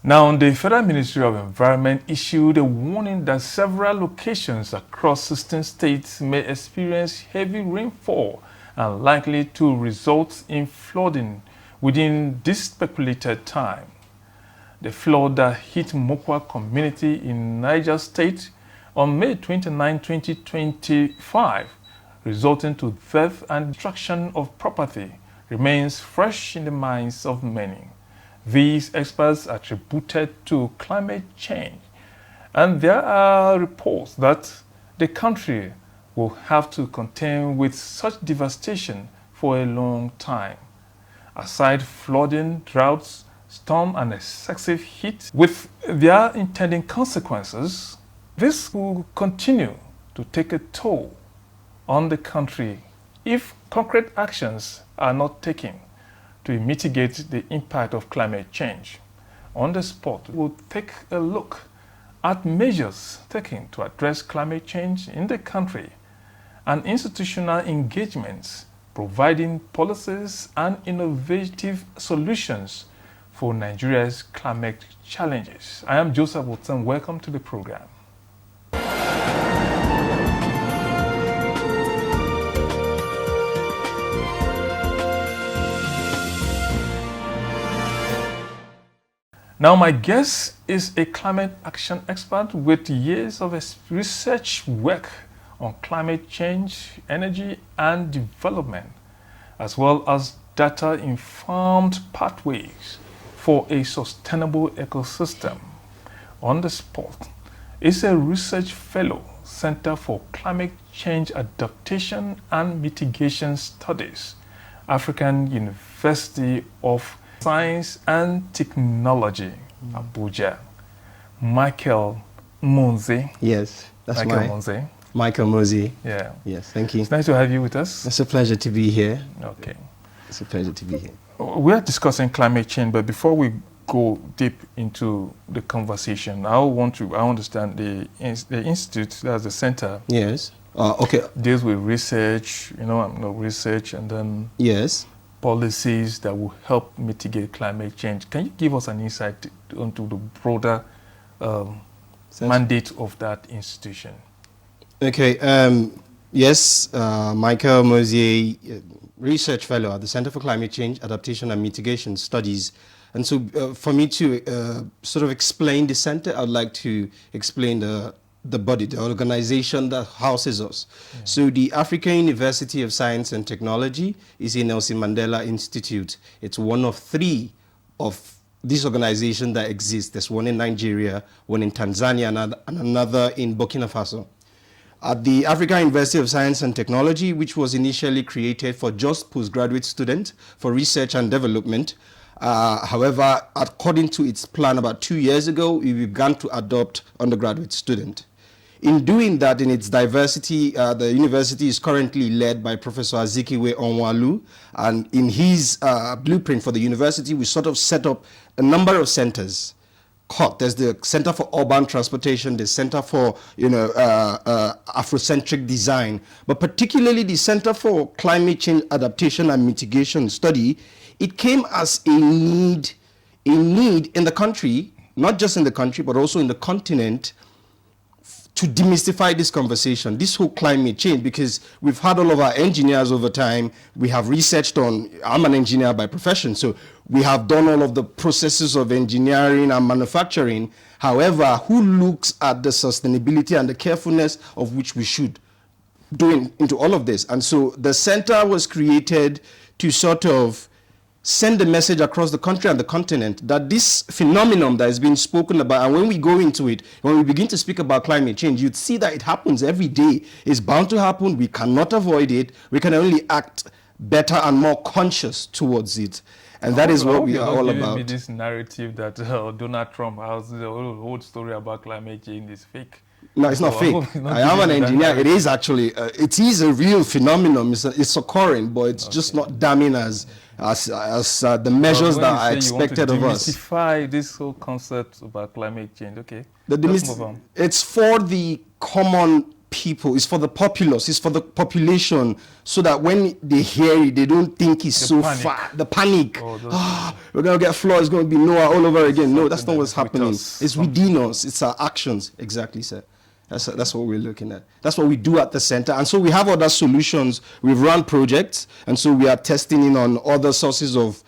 Now, the Federal Ministry of Environment issued a warning that several locations across 16 states may experience heavy rainfall and likely to result in flooding within this speculated time. The flood that hit Mokwa community in Niger State on May 29, 2025, resulting to death and destruction of property, remains fresh in the minds of many. These experts attributed to climate change, and there are reports that the country will have to contend with such devastation for a long time. Aside flooding, droughts, storm and excessive heat with their intending consequences, this will continue to take a toll on the country if concrete actions are not taken to mitigate the impact of climate change. On the spot, we'll take a look at measures taken to address climate change in the country and institutional engagements providing policies and innovative solutions for Nigeria's climate challenges. I am Joseph Watson. Welcome to the program. Now, my guest is a climate action expert with years of research work on climate change, energy, and development, as well as data-informed pathways for a sustainable ecosystem. On the spot is a research fellow, Center for Climate Change Adaptation and Mitigation Studies, African University of Science and Technology, ABUJA. Michael Mozie. Yes, that's Mozie. Michael Mozie. Yeah. Yes, thank you. It's nice to have you with us. It's a pleasure to be here. Okay. It's a pleasure to be here. We are discussing climate change, but before we go deep into the conversation, I understand the institute, that's the center. Yes. Okay. Deals with research, research, and then yes, policies that will help mitigate climate change. Can you give us an insight into the broader mandate of that institution? Okay. Yes, Michael Mozie, research fellow at the Center for Climate Change, Adaptation and Mitigation Studies. And so for me to sort of explain the center, I'd like to explain the body, the organization that houses us. Yeah. So the African University of Science and Technology is a Nelson Mandela Institute. It's one of three of this organization that exists. There's one in Nigeria, one in Tanzania, and another in Burkina Faso. At the African University of Science and Technology, which was initially created for just postgraduate students for research and development, however, according to its plan about 2 years ago, we began to adopt undergraduate students. In doing that, in its diversity, the university is currently led by Professor Azikiwe Onwalu, and in his blueprint for the university, we sort of set up a number of centers. There's the Center for Urban Transportation, the Center for Afrocentric Design, but particularly the Center for Climate Change Adaptation and Mitigation Study. It came as a need in the country, not just in the country, but also in the continent, to demystify this conversation, this whole climate change, because we've had all of our engineers over time. We have researched on, I'm an engineer by profession, so we have done all of the processes of engineering and manufacturing. However, who looks at the sustainability and the carefulness of which we should do into all of this? And so the center was created to sort of send a message across the country and the continent that this phenomenon that has been spoken about, and when we go into it, when we begin to speak about climate change, you'd see that it happens every day. It's bound to happen. We cannot avoid it. We can only act better and more conscious towards it. And that is what we are all about. Me this narrative that Donald Trump has the whole story about climate change is fake. No, it's not fake. I am an engineer. It is actually, it is a real phenomenon. It's occurring, but it's just not damning as the measures that are expected of us. Demystify this whole concept about climate change. Okay. It's for the common people, it's for the populace, it's for the population, so that when they hear it, they don't think it's so far. The panic. We're going to get flood, it's going to be Noah all over again. No, that's not what's happening. It's within us. It's our actions. Exactly, sir. That's what we're looking at. That's what we do at the center. And so we have other solutions. We've run projects, and so we are testing in on other sources of,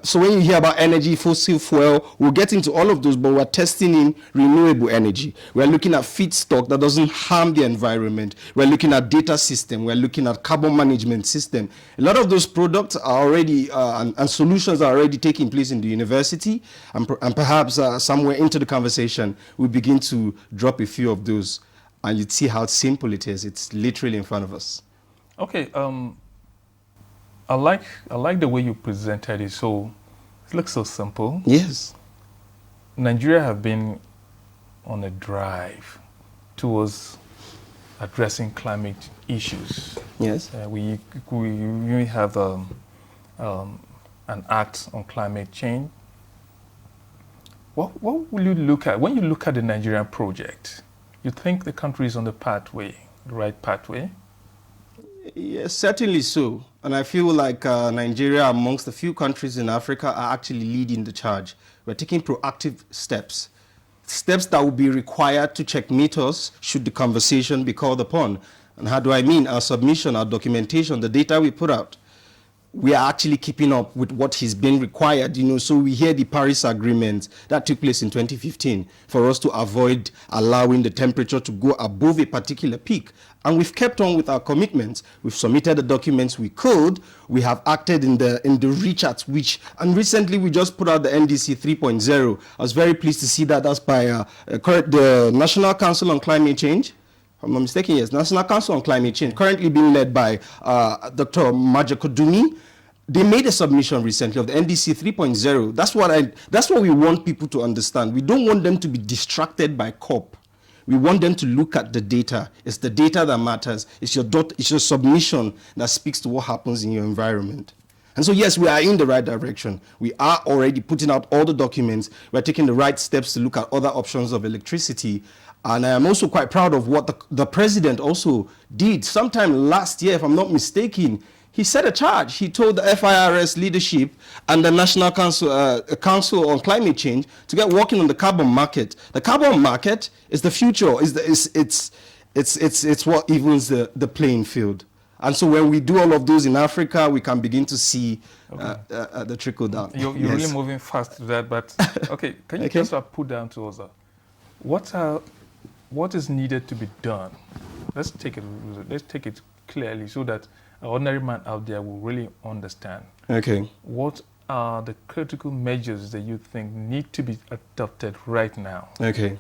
so when you hear about energy, fossil fuel, we'll get into all of those, but we're testing in renewable energy. We're looking at feedstock that doesn't harm the environment. We're looking at data system. We're looking at carbon management system. A lot of those products are already, and solutions are already taking place in the university, and perhaps somewhere into the conversation, we begin to drop a few of those. And you'd see how simple it is. It's literally in front of us. Okay, I like the way you presented it. So it looks so simple. Yes. Nigeria have been on a drive towards addressing climate issues. Yes. We have an act on climate change. What will you look at when you look at the Nigerian project? You think the country is on the pathway, the right pathway? Yes, certainly so. And I feel like Nigeria, amongst the few countries in Africa, are actually leading the charge. We're taking proactive steps. Steps that will be required to checkmate us should the conversation be called upon. And how do I mean? Our submission, our documentation, the data we put out. We are actually keeping up with what has been required, so we hear the Paris Agreement that took place in 2015 for us to avoid allowing the temperature to go above a particular peak. And we've kept on with our commitments. We've submitted the documents we could. We have acted in the reach at which, and recently we just put out the NDC 3.0. I was very pleased to see that. That's by the National Council on Climate Change. If I'm not mistaken, yes, National Council on Climate Change, currently being led by Dr. Majakodumi. They made a submission recently of the NDC 3.0. That's what we want people to understand. We don't want them to be distracted by COP. We want them to look at the data. It's the data that matters. It's your submission that speaks to what happens in your environment. And so, yes, we are in the right direction. We are already putting out all the documents. We're taking the right steps to look at other options of electricity. And I am also quite proud of what the president also did. Sometime last year, if I'm not mistaken, he set a charge. He told the FIRS leadership and the National Council on Climate Change to get working on the carbon market. The carbon market is the future. It's what evens the playing field. And so when we do all of those in Africa, we can begin to see the trickle down. You're really moving fast to that, but okay, can you just put down to us what is needed to be done? Let's take it clearly so that an ordinary man out there will really understand. Okay. What are the critical measures that you think need to be adopted right now? Okay.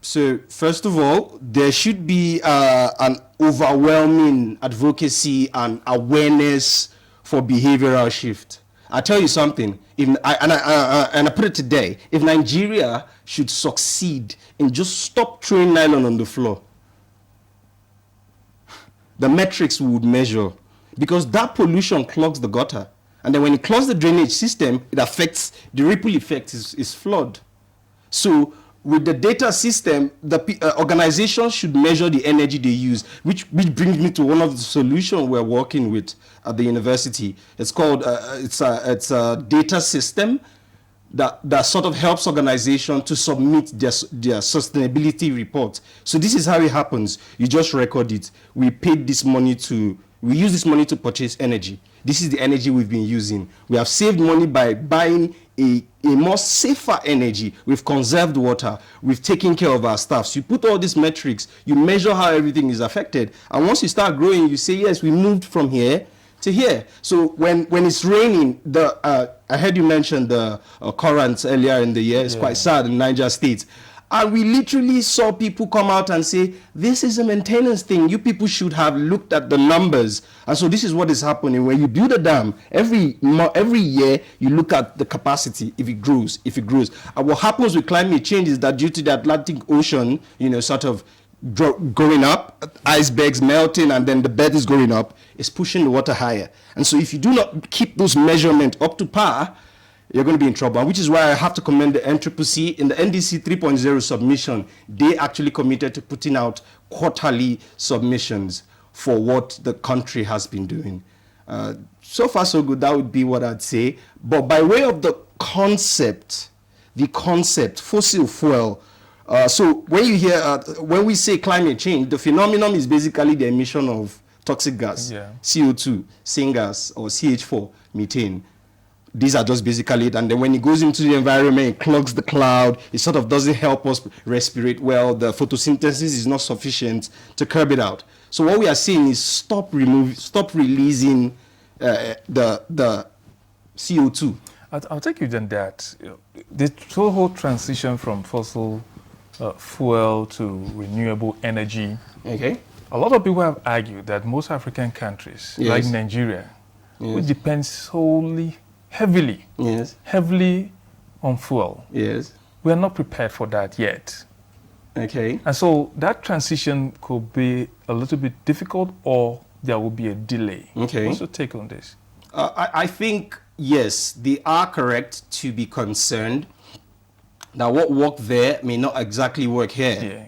So first of all, there should be an overwhelming advocacy and awareness for behavioral shift. I'll tell you something, I put it today, if Nigeria should succeed in just stop throwing nylon on the floor, the metrics we would measure, because that pollution clogs the gutter. And then when it clogs the drainage system, it affects, the ripple effect is flood. So with the data system, the organizations should measure the energy they use, which brings me to one of the solutions we're working with at the university. It's called, it's a data system that sort of helps organizations to submit their sustainability reports. So this is how it happens. You just record it. We use this money to purchase energy. This is the energy we've been using. We have saved money by buying a more safer energy. We've conserved water. We've taken care of our staff. So you put all these metrics, you measure how everything is affected. And once you start growing, you say, yes, we moved from here to here. So when it's raining, I heard you mention the currents earlier in the year. It's quite sad in Niger State. And we literally saw people come out and say, this is a maintenance thing. You people should have looked at the numbers. And so this is what is happening. When you build a dam, every year you look at the capacity, if it grows. And what happens with climate change is that due to the Atlantic Ocean, sort of going up, icebergs melting, and then the bed is going up, it's pushing the water higher. And so if you do not keep those measurements up to par, you're going to be in trouble. And which is why I have to commend the NCCC. In the NDC 3.0 submission, they actually committed to putting out quarterly submissions for what the country has been doing. So far, so good. That would be what I'd say. But by way of the concept, fossil fuel. So when you hear, when we say climate change, the phenomenon is basically the emission of toxic gas, CO2, syngas, or CH4, methane. These are just basically it. And then when it goes into the environment, it clogs the cloud. It sort of doesn't help us respirate well. The photosynthesis is not sufficient to curb it out. So what we are saying is stop releasing the CO2. I'll take you then that the whole transition from fossil fuel to renewable energy. Okay. A lot of people have argued that most African countries, like Nigeria, which depends solely, heavily on fuel. We are not prepared for that yet. Okay. And so that transition could be a little bit difficult, or there will be a delay. Okay. What's your take on this? I think, yes, they are correct to be concerned that what worked there may not exactly work here. Yeah.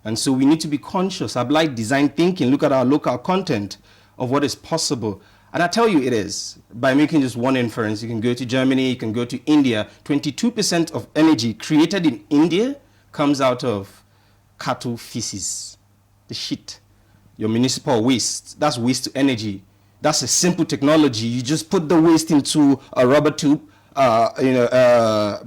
And so we need to be conscious. I'd like design thinking, look at our local content of what is possible. And I tell you it is. By making just one inference, you can go to Germany, you can go to India. 22% of energy created in India comes out of cattle feces, the shit. Your municipal waste, that's waste to energy. That's a simple technology. You just put the waste into a rubber tube,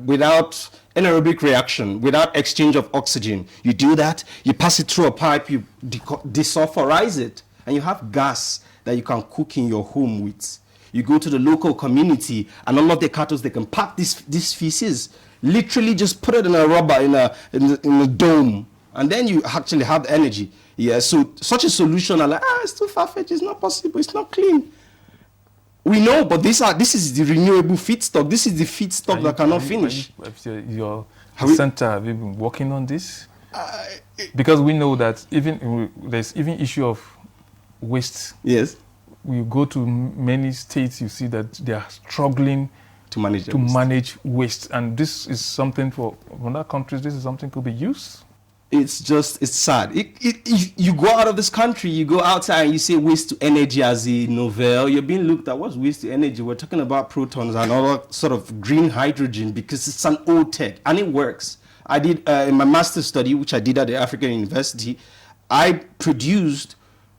without anaerobic reaction, without exchange of oxygen. You do that, you pass it through a pipe, you desulfurize it, and you have gas that you can cook in your home with. You go to the local community, and all of the cattle, they can pack this feces, literally just put it in a rubber, in a dome, and then you actually have the energy. Yeah, so such a solution, are like, it's too far-fetched, it's not possible, it's not clean. We know, but this is the renewable feedstock. This is the feedstock that cannot finish. Your center, have you been working on this? Because we know that there's even issue of waste. Yes. You go to many states, you see that they are struggling to manage waste. And this is something for other countries, this is something could be used. It's sad. You go out of this country, you go outside and you say waste to energy as a novel, you're being looked at, what's waste to energy? We're talking about protons and all sort of green hydrogen because it's an old tech and it works. I did, in my master's study, which I did at the African University, I produced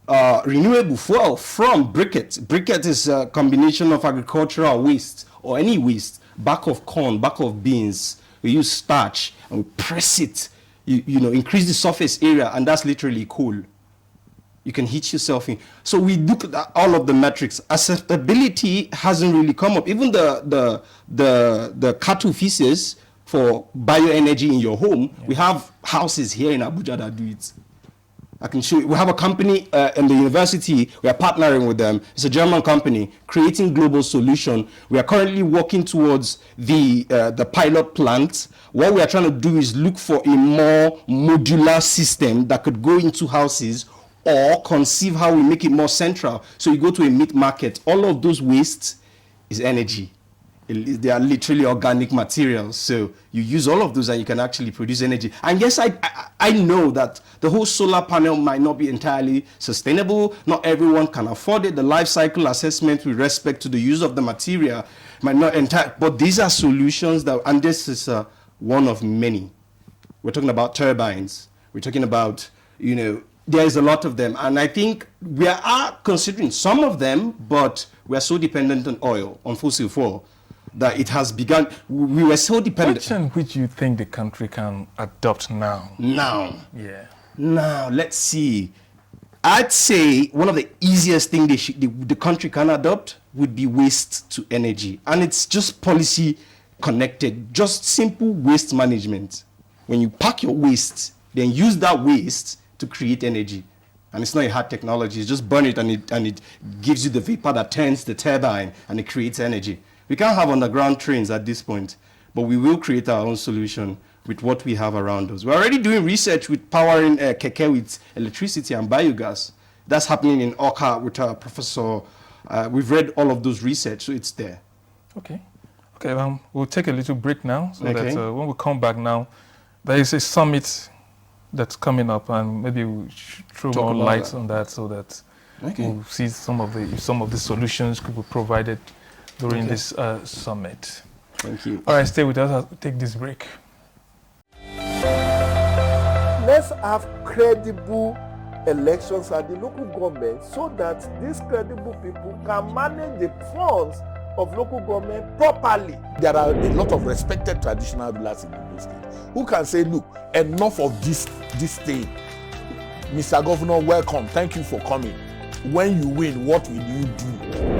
renewable fuel from briquettes. Briquette is a combination of agricultural waste or any waste, back of corn, back of beans. We use starch and we press it. You know, increase the surface area, and that's literally coal. You can heat yourself in. So we look at all of the metrics. Acceptability hasn't really come up. Even the cattle feces for bioenergy in your home, we have houses here in Abuja that do it. I can show you. We have a company in the university. We are partnering with them. It's a German company creating global solution. We are currently working towards the pilot plant. What we are trying to do is look for a more modular system that could go into houses or conceive how we make it more central. So you go to a meat market. All of those wastes is energy. They are literally organic materials. So you use all of those and you can actually produce energy. And yes, I know that the whole solar panel might not be entirely sustainable. Not everyone can afford it. The life cycle assessment with respect to the use of the material might not entirely. But these are solutions that, and this is one of many. We're talking about turbines. We're talking about, there is a lot of them. And I think we are considering some of them, but we are so dependent on oil, on fossil fuel, that it has begun. We were so dependent. Question which you think the country can adopt now? Yeah. Now, let's see. I'd say one of the easiest things the country can adopt would be waste to energy. And it's just policy connected, just simple waste management. When you pack your waste, then use that waste to create energy. And it's not a hard technology, it's just burn it and it gives you the vapor that turns the turbine and it creates energy. We can't have underground trains at this point, but we will create our own solution with what we have around us. We're already doing research with powering keke with electricity and biogas. That's happening in Oka with our professor. We've read all of those research, so it's there. Okay. Okay, we'll take a little break now, so Okay. that when we come back now, there is a summit that's coming up, and maybe we should throw Talk more about light that. on that, so that Okay. we'll see some of the solutions could be provided during this summit. Thank you. All right, stay with us. I'll take this break. Let's have credible elections at the local government so that these credible people can manage the funds of local government properly. There are a lot of respected traditional rulers in the state who can say, look, enough of this thing. Mr. Governor, welcome. Thank you for coming. When you win, what will you do?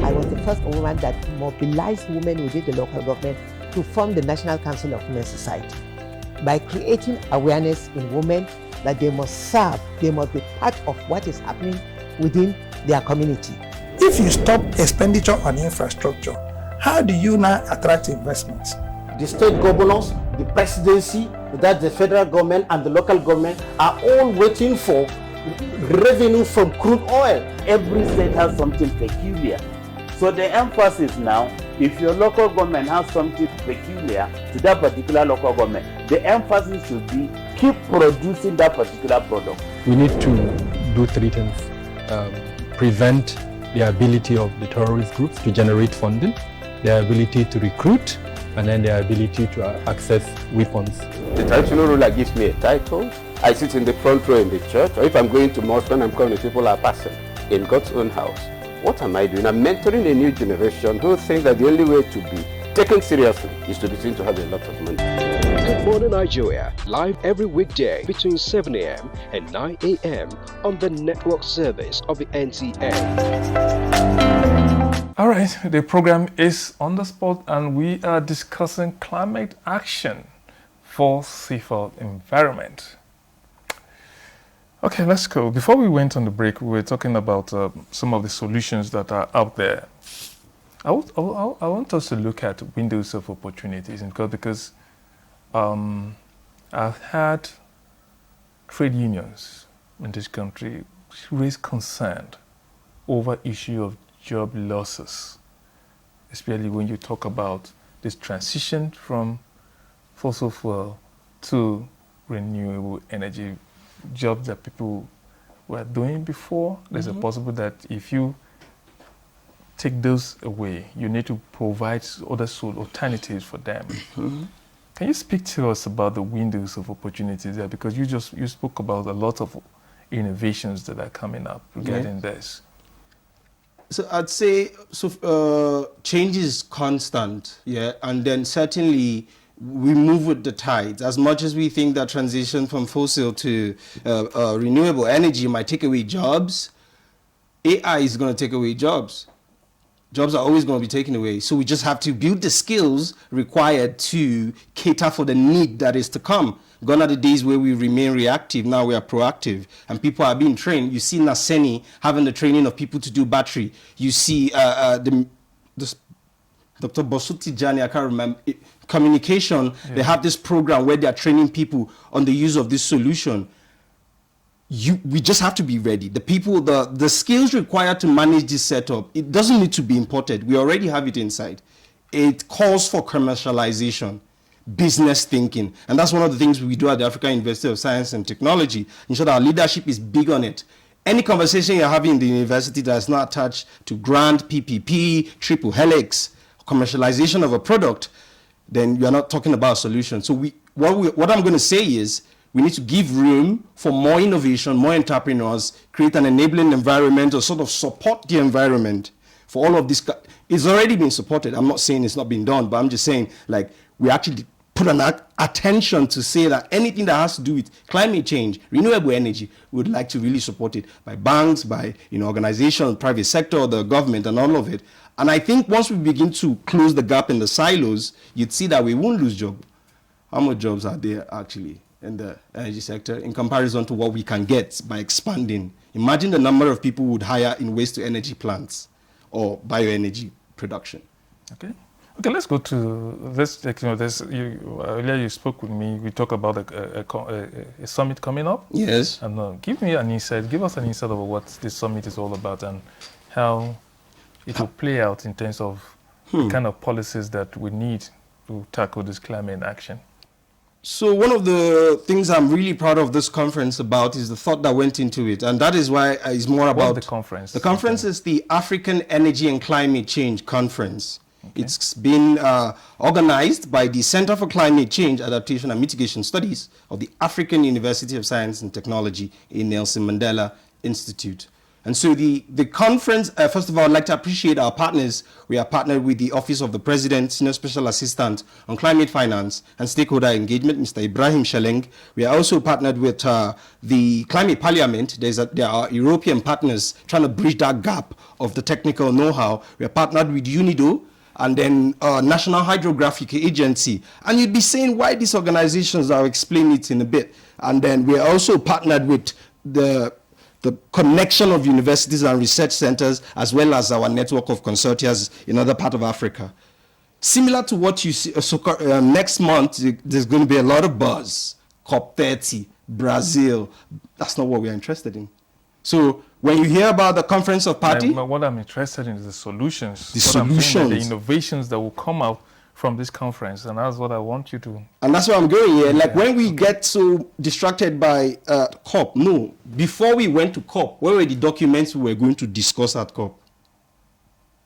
I was the first woman that mobilized women within the local government to form the National Council of Women Society by creating awareness in women that they must serve, they must be part of what is happening within their community. If you stop expenditure on infrastructure, how do you now attract investments? The state governors, the presidency, that the federal government and the local government are all waiting for revenue from crude oil. Every state has something peculiar. So the emphasis now, if your local government has something peculiar to that particular local government, the emphasis should be keep producing that particular product. We need to do three things. Prevent the ability of the terrorist groups to generate funding, their ability to recruit, and then their ability to access weapons. The traditional ruler gives me a title. I sit in the front row in the church, or if I'm going to mosque when I'm coming, people are passing in God's own house. What am I doing? I'm mentoring a new generation who think that the only way to be taken seriously is to be seen to have a lot of money. Good Morning Nigeria, live every weekday between 7 a.m. and 9 a.m. on the network service of the NTA. All right, the program is on the spot, and we are discussing climate action for safer environment. Okay, let's go. Before we went on the break, we were talking about some of the solutions that are out there. I want us to look at windows of opportunities, because I've had trade unions in this country raise concern over issue of job losses, especially when you talk about this transition from fossil fuel to renewable energy. Jobs that people were doing before, there's a possible that if you take those away, you need to provide other alternatives for them. Can you speak to us about the windows of opportunities there? Because you spoke about a lot of innovations that are coming up regarding this. So I'd say change is constant, and then certainly we move with the tides. As much as we think that transition from fossil to renewable energy might take away jobs, AI is going to take away jobs. Jobs are always going to be taken away. So we just have to build the skills required to cater for the need that is to come. Gone are the days where we remain reactive. Now we are proactive, and people are being trained. You see Naseni having the training of people to do battery. You see Dr. Bosuti Jani, I can't remember, communication, they have this program where they are training people on the use of this solution. We just have to be ready. The people, the skills required to manage this setup, it doesn't need to be imported. We already have it inside. It calls for commercialization, business thinking. And that's one of the things we do at the African University of Science and Technology. Ensure that our leadership is big on it. Any conversation you're having in the university that is not attached to grant, PPP, triple helix, commercialization of a product, then you're not talking about a solution. So what I'm going to say is we need to give room for more innovation, more entrepreneurs, create an enabling environment, or sort of support the environment for all of this. It's already been supported. I'm not saying it's not been done, but I'm just saying, like, we actually put an attention to say that anything that has to do with climate change, renewable energy, we would like to really support it by banks, by organizations, private sector, the government, and all of it. And I think once we begin to close the gap in the silos, you'd see that we won't lose jobs. How much jobs are there actually in the energy sector in comparison to what we can get by expanding? Imagine the number of people we would hire in waste to energy plants or bioenergy production. Okay, let's go to this. Earlier you spoke with me. We talked about a summit coming up. Yes. And give me an insight. Give us an insight of what this summit is all about and how it will play out in terms of the kind of policies that we need to tackle this climate action? So one of the things I'm really proud of this conference about is the thought that went into it, and that is why it's more about the conference. The conference is the African Energy and Climate Change Conference. Okay. It's been organized by the Center for Climate Change, Adaptation and Mitigation Studies of the African University of Science and Technology in Nelson Mandela Institute. And so the conference, first of all, I'd like to appreciate our partners. We are partnered with the Office of the President, Senior Special Assistant on Climate Finance and Stakeholder Engagement, Mr. Ibrahim Shaleng. We are also partnered with the Climate Parliament. There are European partners trying to bridge that gap of the technical know-how. We are partnered with UNIDO and then National Hydrographic Agency. And you'd be saying why these organizations, I'll explain it in a bit. And then we are also partnered with the connection of universities and research centers, as well as our network of consortia in other parts of Africa. Similar to what you see, next month, there's going to be a lot of buzz. COP30, Brazil. That's not what we're interested in. So when you hear about the Conference of Parties, what I'm interested in is the solutions. The innovations that will come out from this conference, and that's what I want you to. And that's where I'm going here. Like when we get so distracted by COP, no. Before we went to COP, where were the documents we were going to discuss at COP?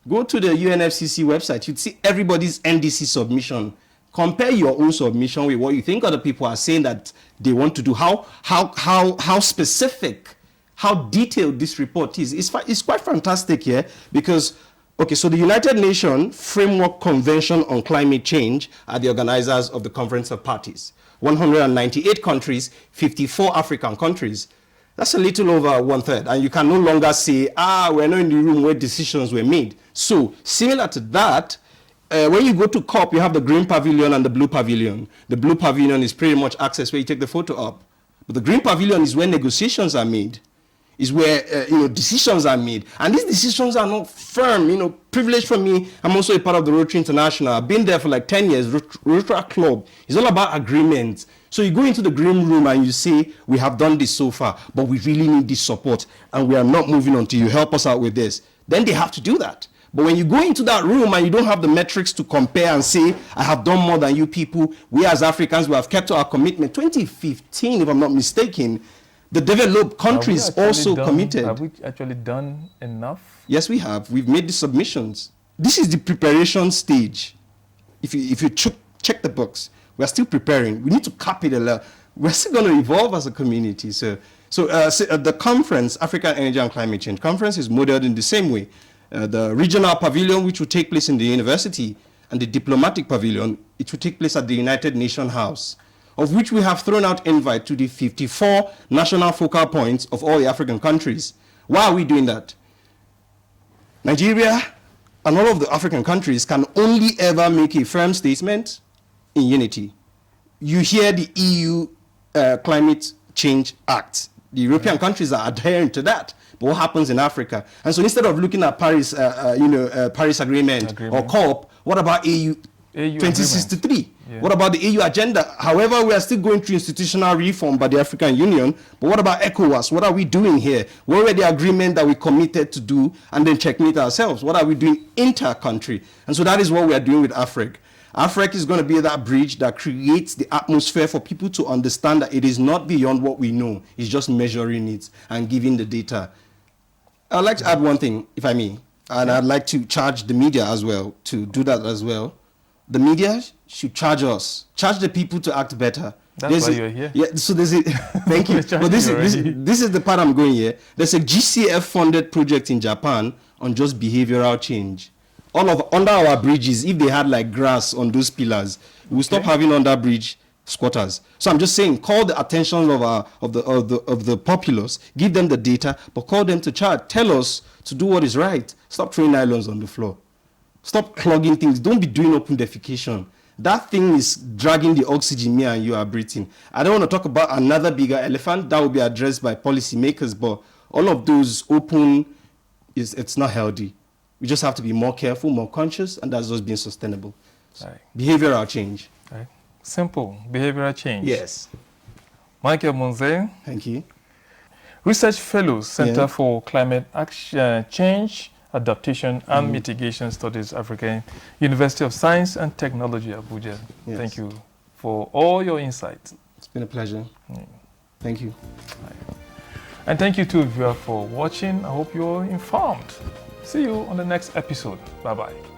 Go to the UNFCCC website. You'd see everybody's NDC submission. Compare your own submission with what you think other people are saying that they want to do. How specific, how detailed this report is. It's quite fantastic here because. Okay, so the United Nations Framework Convention on Climate Change are the organizers of the Conference of Parties. 198 countries, 54 African countries. That's a little over 1/3. And you can no longer say, we're not in the room where decisions were made. So, similar to that, when you go to COP, you have the green pavilion and the blue pavilion. The blue pavilion is pretty much access where you take the photo up. But the green pavilion is where negotiations are made. Is where decisions are made, and these decisions are not firm. Privilege for me. I'm also a part of the Rotary International. I've been there for like 10 years. Rotary Club. It's all about agreements. So you go into the green room and you say, "We have done this so far, but we really need this support, and we are not moving until you help us out with this." Then they have to do that. But when you go into that room and you don't have the metrics to compare and say, "I have done more than you people," we as Africans, we have kept to our commitment. 2015, if I'm not mistaken. The developed countries also committed. Have we actually done enough? Yes, we have. We've made the submissions. This is the preparation stage. If you check the box, we're still preparing. We need to copy the level. We're still going to evolve as a community. So the conference, African Energy and Climate Change Conference, is modeled in the same way. The regional pavilion, which will take place in the university, and the diplomatic pavilion, it will take place at the United Nations House, of which we have thrown out invite to the 54 national focal points of all the African countries. Why are we doing that? Nigeria and all of the African countries can only ever make a firm statement in unity. You hear the EU Climate Change Act. The European countries are adhering to that. But what happens in Africa? And so instead of looking at Paris, Paris Agreement or COP, what about AU 2063? Yeah. What about the AU agenda? However, we are still going through institutional reform by the African Union. But what about ECOWAS? What are we doing here? Where were the agreement that we committed to do and then checkmate ourselves? What are we doing inter-country? And so that is what we are doing with AFREC. AFREC is going to be that bridge that creates the atmosphere for people to understand that it is not beyond what we know. It's just measuring it and giving the data. I'd like to add one thing, if I may. And I'd like to charge the media as well to do that as well. The media should charge us, charge the people to act better. That's why you're here. Yeah, so there's a, thank you. But this is the part I'm going here. There's a GCF-funded project in Japan on just behavioral change. Under our bridges, if they had like grass on those pillars, we'll stop having under bridge squatters. So I'm just saying, call the attention of the populace, give them the data, but call them to charge. Tell us to do what is right. Stop throwing nylons on the floor. Stop clogging things. Don't be doing open defecation. That thing is dragging the oxygen me and you are breathing. I don't want to talk about another bigger elephant that will be addressed by policymakers, but all of those open, it's not healthy. We just have to be more careful, more conscious, and that's just being sustainable. Right. Behavioral change. Right. Simple. Behavioral change. Yes. Michael Mozie. Thank you. Research Fellow, Center for Climate Action, Change, Adaptation and Mitigation Studies, African University of Science and Technology, Abuja. Yes. Thank you for all your insights. It's been a pleasure. Thank you. And thank you too, viewer, for watching. I hope you're informed. See you on the next episode. Bye-bye.